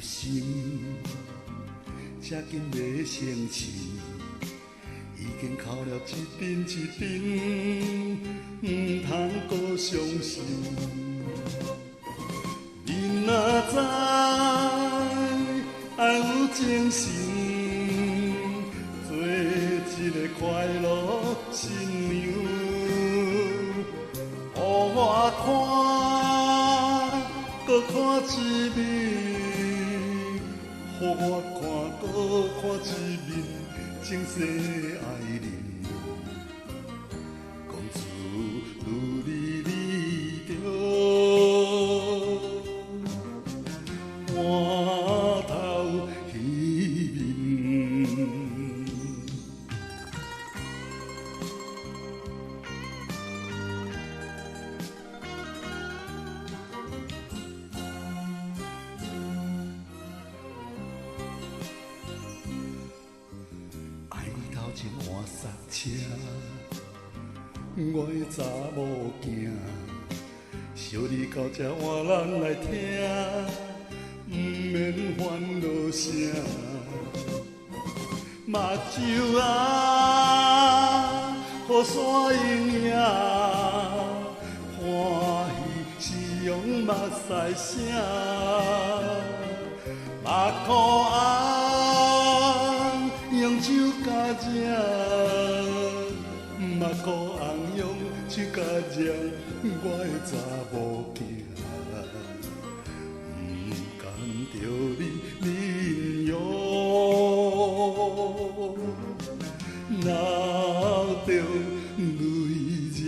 心，才紧要成亲，已经哭了一阵一阵，唔通搁伤心。你若知爱有精神，做一个快乐新娘，予我看，搁看一面，予我看，搁看一面，前世爱人。公主如你理着，满头喜面。爱你头前换刹车，我的查某囝，小你到这换咱来听，不免烦恼声。目睭啊，雨伞映影，欢喜是用目屎声。目眶红，用手甲惹，目眶红用手甲惹，我的查某囝，不甘着你忍辱，流着泪汁。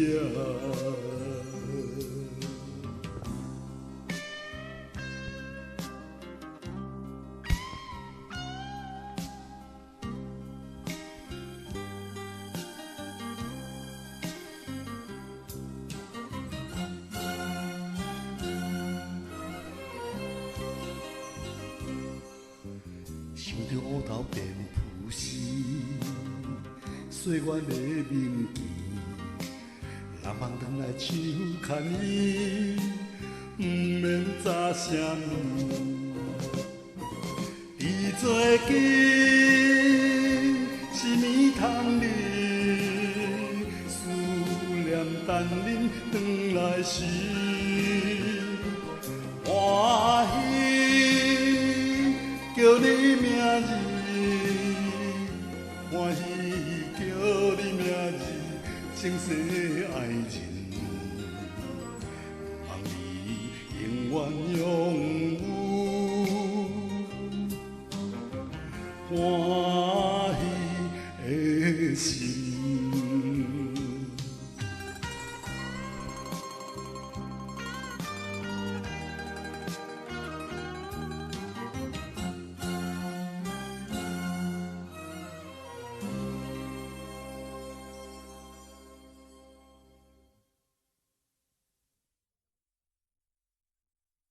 想着乌头变浮丝，岁月的铭记，人梦转来手牵伊，不免早声问。伫做阵是暝通日，思念等恁转来时，欢喜叫你名字，欢喜叫你名字，前世爱人，望你永远拥有。